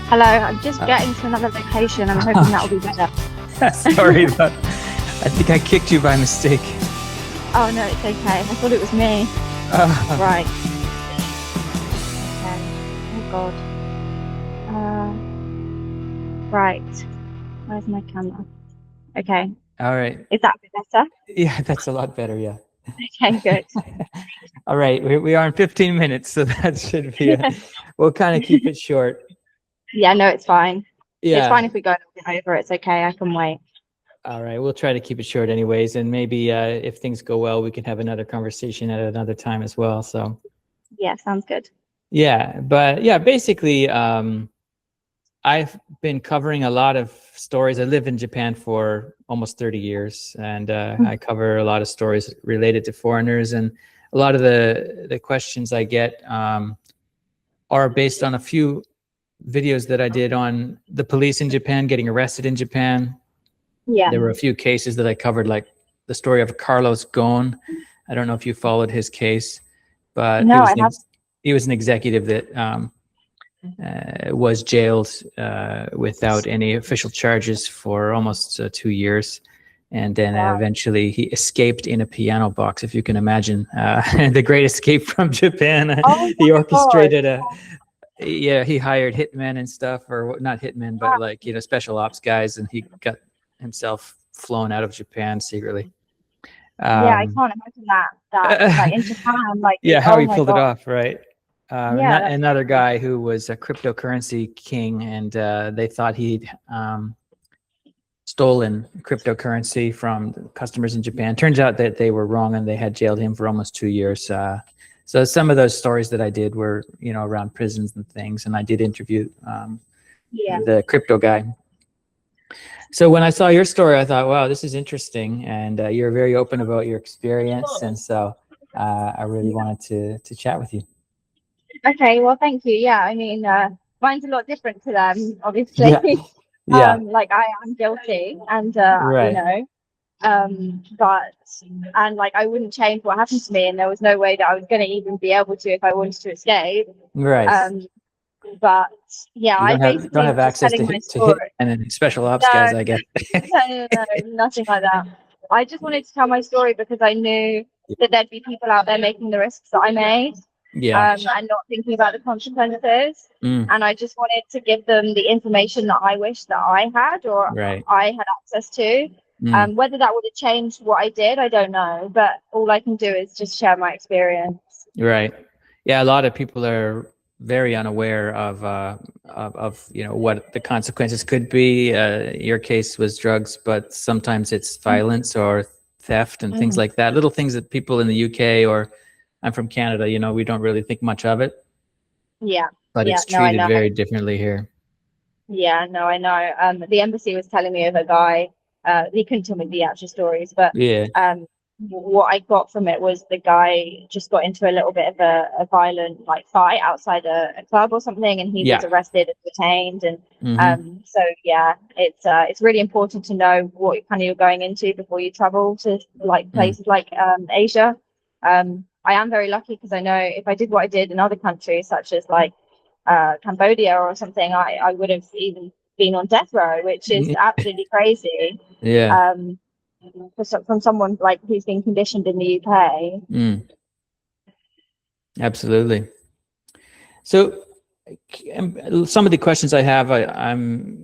Hello, I'm just getting to another location. I'm hoping that will be better. Sorry about. I think I kicked you by mistake. Oh no, it's okay. I thought it was me. Right. Okay. Oh God. Right. Where's my camera? Okay. All right. Is that a bit better? Yeah, that's a lot better. Yeah. Okay, good. All right. We are in 15 minutes, so that should be. We'll kind of keep it short. Yeah, no, it's fine. Yeah. It's fine if we go a little bit over. It's okay. I can wait. All right. We'll try to keep it short, anyways, and maybe if things go well, we can have another conversation at another time as well. So. Yeah, sounds good. Yeah, but yeah, basically, I've been covering a lot of stories. I live in Japan for almost 30 years, and I cover a lot of stories related to foreigners. And a lot of the questions I get are based on a few videos that I did on the police in Japan getting arrested in Japan. Yeah. There were a few cases that I covered, like the story of Carlos Ghosn. I don't know if you followed his case, but No, I have. he was an executive that was jailed without any official charges for almost 2 years. And then eventually he escaped in a piano box, if you can imagine. The Great Escape from Japan. He orchestrated he hired hitmen and stuff, or not hitmen, but like, special ops guys, and he got himself flown out of Japan secretly. Yeah, I can't imagine that like in Japan, like how he pulled it off, right? Yeah, another guy who was a cryptocurrency king, and they thought he'd stolen cryptocurrency from customers in Japan. Turns out that they were wrong, and they had jailed him for almost 2 years. So some of those stories that I did were, around prisons and things, and I did interview the crypto guy. So when I saw your story, I thought, wow, this is interesting, and you're very open about your experience, and so I really wanted to chat with you. Okay, well, thank you. Yeah, I mean, mine's a lot different to them, obviously. Yeah. Like I am guilty, and right. but like I wouldn't change what happened to me, and there was no way that I was going to even be able to if I wanted to escape. Right. But yeah, I basically don't have access to hit and special ops guys, I guess. No, nothing like that. I just wanted to tell my story because I knew that there'd be people out there making the risks that I made. And not thinking about the consequences. And I just wanted to give them the information that I wish that I had, or I had access to. Whether that would have changed what I did, I don't know. But all I can do is just share my experience. Right. Yeah, a lot of people are very unaware of what the consequences could be. Your case was drugs, but sometimes it's violence or theft and things like that. Little things that people in the UK, or I'm from Canada, we don't really think much of it. Yeah. But it's treated very differently here. Yeah, no, I know. The embassy was telling me of a guy, he couldn't tell me the actual stories, but what I got from it was the guy just got into a little bit of a violent fight outside a club or something, and he was arrested and detained. And so yeah, it's really important to know what kind of you're going into before you travel to places like Asia. I am very lucky because I know if I did what I did in other countries, such as Cambodia or something, I would have even been on death row, which is absolutely crazy. Yeah. From someone who's been conditioned in the UK. Absolutely. So some of the questions I have, I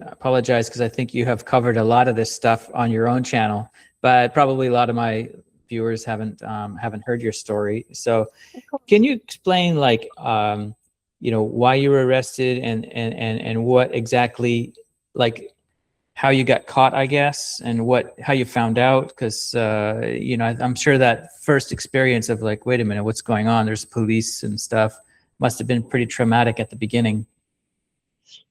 apologize because I think you have covered a lot of this stuff on your own channel, but probably a lot of my viewers haven't heard your story. So can you explain why you were arrested and what exactly, how you got caught, I guess, and how you found out? Because I'm sure that first experience of wait a minute, what's going on? There's police and stuff must have been pretty traumatic at the beginning.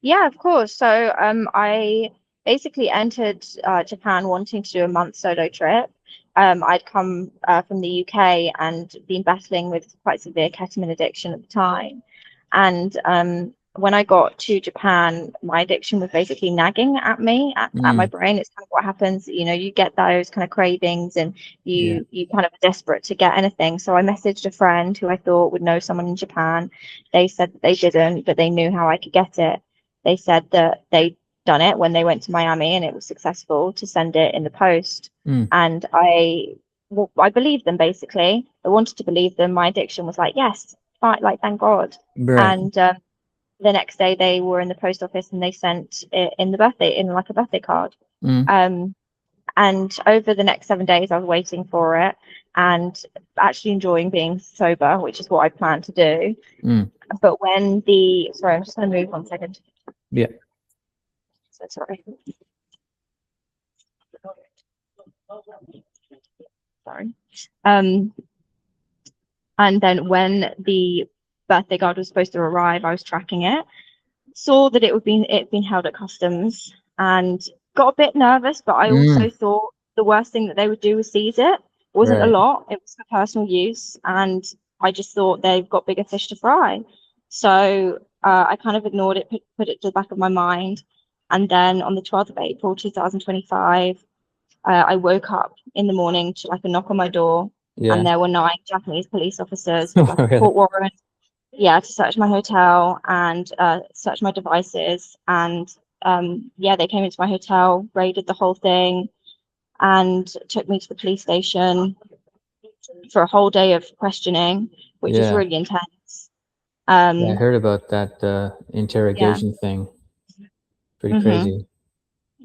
Yeah, of course. So I basically entered Japan wanting to do a month solo trip. I'd come from the UK and been battling with quite severe ketamine addiction at the time. And when I got to Japan, my addiction was basically nagging at me, at my brain. It's kind of what happens, you get those kind of cravings, and you kind of are desperate to get anything. So I messaged a friend who I thought would know someone in Japan. They said that they didn't, but they knew how I could get it. they said that they'd done it when they went to Miami and it was successful to send it in the post. And I believed them, basically. I wanted to believe them. My addiction was like, yes, fine, like, thank God. Right. And the next day they were in the post office and they sent it in like a birthday card. And over the next 7 days, I was waiting for it and actually enjoying being sober, which is what I plan to do. But when sorry, I'm just going to move 1 second. Yeah. So sorry. Sorry. And then when the birthday card was supposed to arrive, I was tracking it, saw that it'd been held at customs, and got a bit nervous, but I also thought the worst thing that they would do was seize it. It wasn't a lot, it was for personal use, and I just thought they've got bigger fish to fry. So I kind of ignored it, put it to the back of my mind. And then on the 12th of April 2025, I woke up in the morning to like a knock on my door, and there were 9 Japanese police officers with like a court warrant, to search my hotel and search my devices. And they came into my hotel, raided the whole thing, and took me to the police station for a whole day of questioning, which is really intense. I heard about that interrogation thing. Pretty crazy.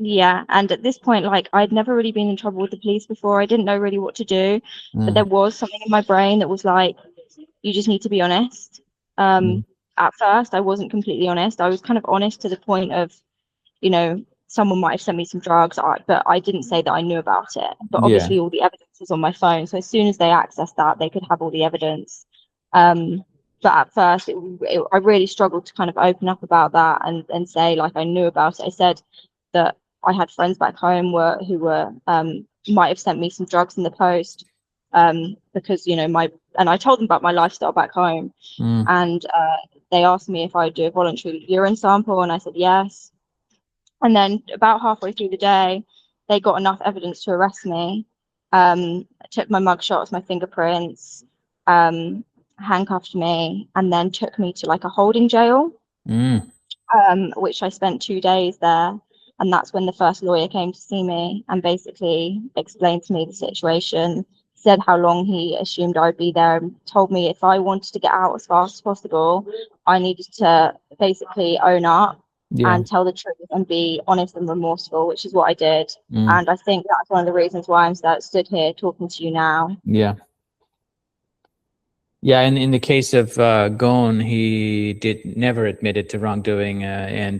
Yeah, and at this point, like, I'd never really been in trouble with the police before. I didn't know really what to do, but there was something in my brain that was like, you just need to be honest. At first, I wasn't completely honest. I was kind of honest to the point of, someone might have sent me some drugs, but I didn't say that I knew about it. But obviously, all the evidence was on my phone. So as soon as they accessed that, they could have all the evidence. But at first, I really struggled to kind of open up about that and say, like, I knew about it. I said that I had friends back home who might have sent me some drugs in the post, because and I told them about my lifestyle back home, and they asked me if I would do a voluntary urine sample, and I said yes. And then about halfway through the day, they got enough evidence to arrest me. Took my mugshots, my fingerprints, handcuffed me, and then took me to like a holding jail, which I spent 2 days there. And that's when the first lawyer came to see me and basically explained to me the situation, said how long he assumed I'd be there, and told me if I wanted to get out as fast as possible, I needed to basically own up and tell the truth and be honest and remorseful, which is what I did. And I think that's one of the reasons why I'm stood here talking to you now. Yeah, and in the case of Gon, he never admitted to wrongdoing, and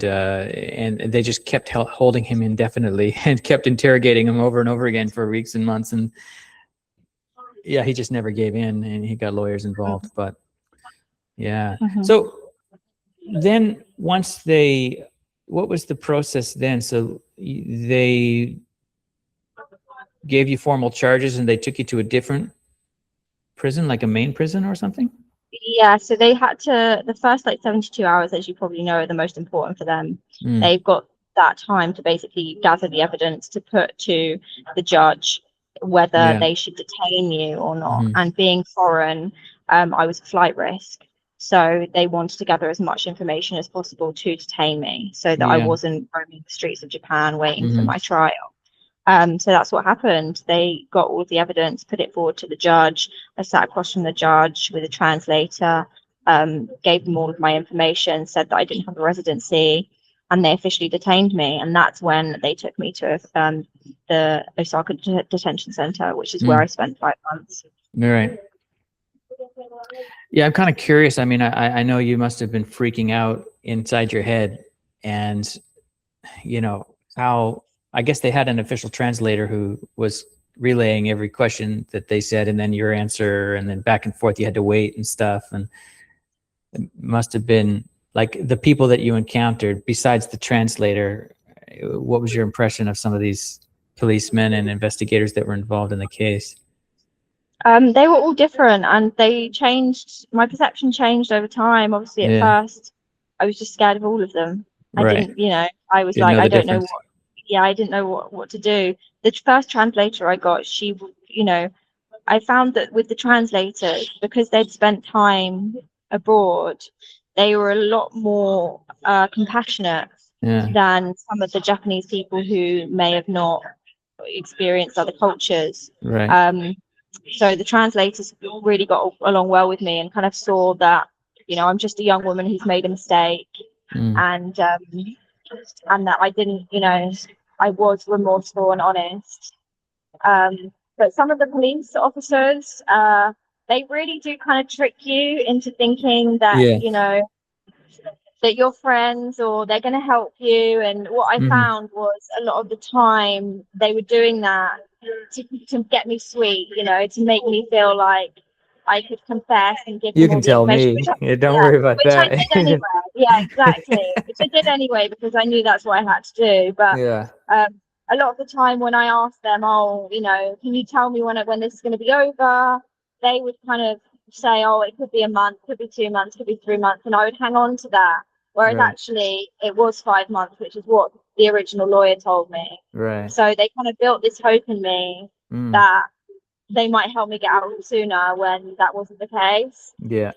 they just kept holding him indefinitely and kept interrogating him over and over again for weeks and months. And he just never gave in, and he got lawyers involved. But so then once what was the process then? So they gave you formal charges and they took you to a different prison, like a main prison or something? Yeah, so they had to, the first like 72 hours, as you probably know, are the most important for them. They've got that time to basically gather the evidence to put to the judge whether they should detain you or not. And being foreign, I was a flight risk. So they wanted to gather as much information as possible to detain me so that I wasn't roaming the streets of Japan waiting for my trial. So that's what happened. They got all the evidence, put it forward to the judge. I sat across from the judge with a translator, gave them all of my information, said that I didn't have a residency, and they officially detained me. And that's when they took me to the Osaka Detention Centre, which is where I spent 5 months. All right. Yeah, I'm kind of curious. I mean, I know you must have been freaking out inside your head, and how, I guess they had an official translator who was relaying every question that they said, and then your answer, and then back and forth. You had to wait and stuff, and it must have been like the people that you encountered besides the translator. What was your impression of some of these policemen and investigators that were involved in the case? They were all different, and they changed. My perception changed over time. Obviously, at first, I was just scared of all of them. I didn't, I was like, I don't know what. Yeah, I didn't know what to do. The first translator I got, she, I found that with the translators, because they'd spent time abroad, they were a lot more compassionate than some of the Japanese people who may have not experienced other cultures. Right. So the translators really got along well with me and kind of saw that, you know, I'm just a young woman who's made a mistake, and that I didn't, you know, I was remorseful and honest. But some of the police officers, they really do kind of trick you into thinking that, you know, that you're friends or they're going to help you. And what I found was a lot of the time they were doing that to get me sweet, you know, to make me feel like I could confess and give them all the information. Don't worry about which that. I did anyway. Yeah, exactly. Which I did anyway because I knew that's what I had to do. But a lot of the time when I asked them, oh, you know, can you tell me when this is going to be over? They would kind of say, oh, it could be a month, could be 2 months, could be 3 months, and I would hang on to that. Whereas actually it was 5 months, which is what the original lawyer told me. Right. So they kind of built this hope in me that they might help me get out sooner when that wasn't the case. Yeah.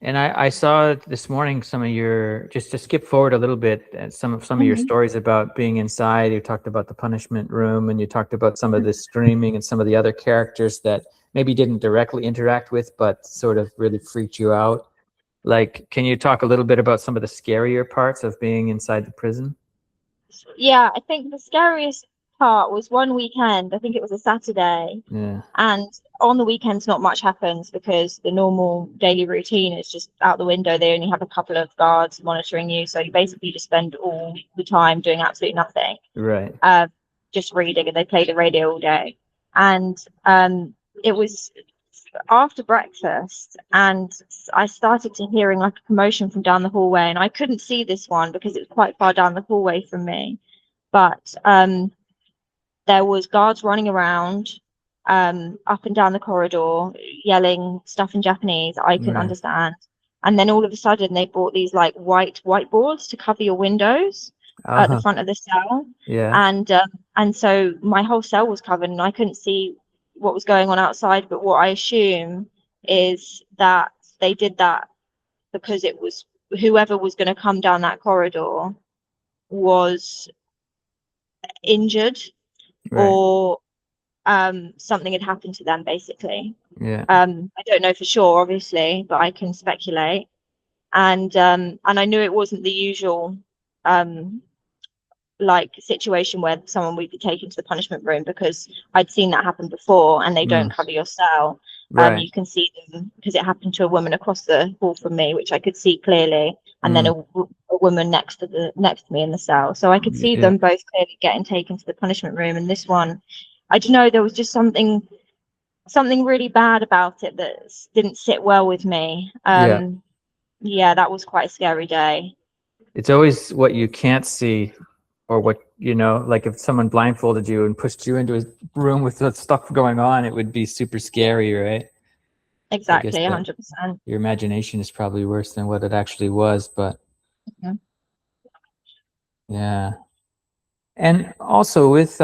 And I saw this morning some of your, just to skip forward a little bit, some of your stories about being inside. You talked about the punishment room, and you talked about some of the screaming and some of the other characters that maybe didn't directly interact with, but sort of really freaked you out. Like, can you talk a little bit about some of the scarier parts of being inside the prison? Yeah, I think the scariest part was one weekend. I think it was a Saturday. Yeah. And on the weekends, not much happens because the normal daily routine is just out the window. They only have a couple of guards monitoring you. So you basically just spend all the time doing absolutely nothing. Right. Just reading, and they play the radio all day. And it was after breakfast, and I started to hearing like a commotion from down the hallway, and I couldn't see this one because it was quite far down the hallway from me. But there was guards running around up and down the corridor, yelling stuff in Japanese I couldn't understand. And then all of a sudden they brought these like white whiteboards to cover your windows at the front of the cell. Yeah. And so my whole cell was covered, and I couldn't see what was going on outside. But what I assume is that they did that because it was whoever was going to come down that corridor was injured, or something had happened to them, basically. I don't know for sure, obviously, but I can speculate. And I knew it wasn't the usual like situation where someone would be taken to the punishment room, because I'd seen that happen before, and they don't cover your cell. You can see them because it happened to a woman across the hall from me, which I could see clearly, and then a woman next to me in the cell. So I could see them both clearly getting taken to the punishment room. And this one, I don't know, there was just something really bad about it that didn't sit well with me. Yeah, that was quite a scary day. It's always what you can't see, or what, you know, like if someone blindfolded you and pushed you into a room with that stuff going on, it would be super scary, right? Exactly, 100%. Your imagination is probably worse than what it actually was, but yeah. And also with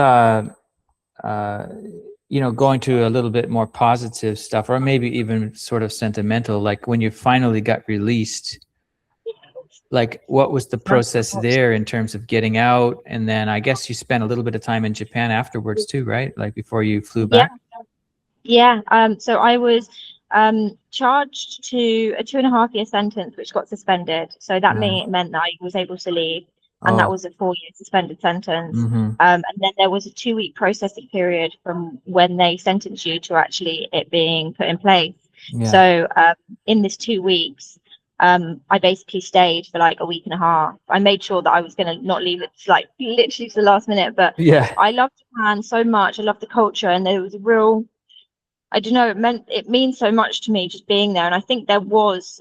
you know, going to a little bit more positive stuff, or maybe even sort of sentimental, like when you finally got released, like what was the process there in terms of getting out? And then I guess you spent a little bit of time in Japan afterwards too, right? Like before you flew back? Yeah. So I was charged to a 2.5-year sentence, which got suspended. So that meant that I was able to leave. And that was a 4-year suspended sentence. And then there was a 2-week processing period from when they sentenced you to actually it being put in place. So in this 2 weeks, I basically stayed for like a week and a half. I made sure that I was going to not leave it like literally to the last minute. But I love Japan so much. I love the culture, and there was a real, I don't know, it means so much to me just being there. And I think there was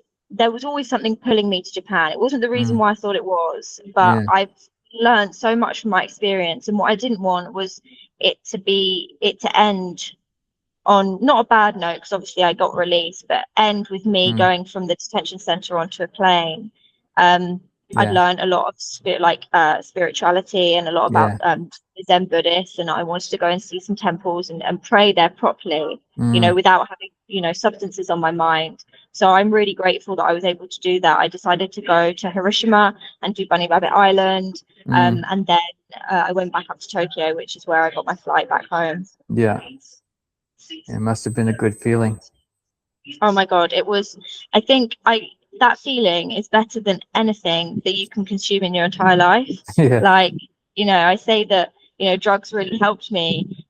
always something pulling me to Japan. It wasn't the reason why I thought it was, but I've learned so much from my experience. And what I didn't want was it to end on not a bad note, because obviously I got released, but end with me going from the detention center onto a plane. I'd learned a lot of spirituality and a lot about Zen Buddhists, and I wanted to go and see some temples and pray there properly, you know, without having, you know, substances on my mind. So I'm really grateful that I was able to do that. I decided to go to Hiroshima and do Bunny Rabbit Island. And then I went back up to Tokyo, which is where I got my flight back home. Yeah. It must have been a good feeling. Oh my God, it was, I think that feeling is better than anything that you can consume in your entire life. Yeah. Like, you know, I say that, you know, drugs really helped me,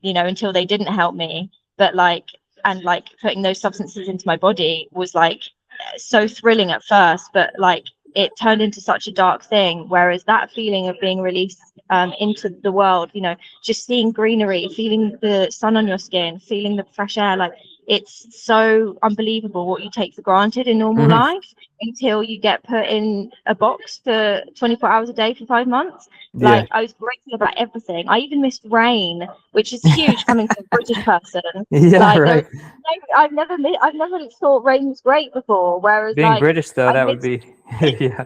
you know, until they didn't help me. But like, and like putting those substances into my body was like so thrilling at first, but like it turned into such a dark thing. Whereas that feeling of being released into the world, you know, just seeing greenery, feeling the sun on your skin, feeling the fresh air, like it's so unbelievable what you take for granted in normal life until you get put in a box for 24 hours a day for 5 months. Like I was grateful about everything. I even missed rain, which is huge coming from a British person. Yeah, right. I've never thought rain was great before. Whereas being like, British though, that would be yeah.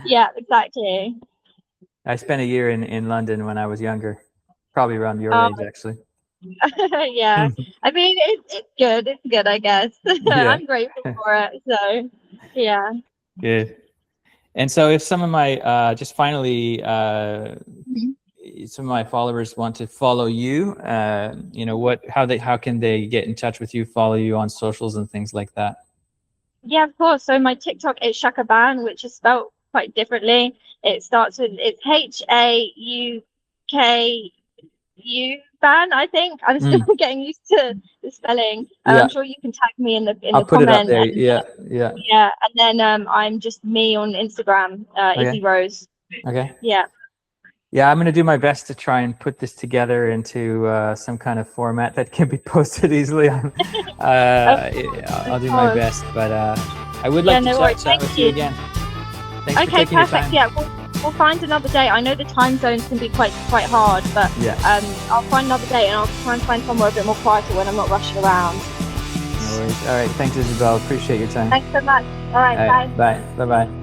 Yeah, exactly. I spent a year in London when I was younger, probably around your age actually. Yeah, I mean it's good, I guess. Yeah. I'm grateful for it, so yeah. Good. And so if some of my just finally some of my followers want to follow you, you know, how can they get in touch with you, follow you on socials and things like that? Yeah, of course. So my TikTok is Shaka Ban, which is spelled quite differently. It starts with, it's HAUKU Ban, I think. I'm still getting used to the spelling. I'm sure you can tag me in the I'll put comment. it up there. And, Yeah. Yeah, and then I'm just me on Instagram, Izzy Rose. Okay. Yeah. Yeah, I'm going to do my best to try and put this together into some kind of format that can be posted easily. I'll do my best, but I would like to chat with you again. Thanks for taking your time. Yeah, we'll find another day. I know the time zones can be quite hard, but I'll find another day and I'll try and find somewhere a bit more quieter when I'm not rushing around. No worries. All right, thanks, Izabel. Appreciate your time. Thanks so much. All right, bye. Bye. Bye-bye.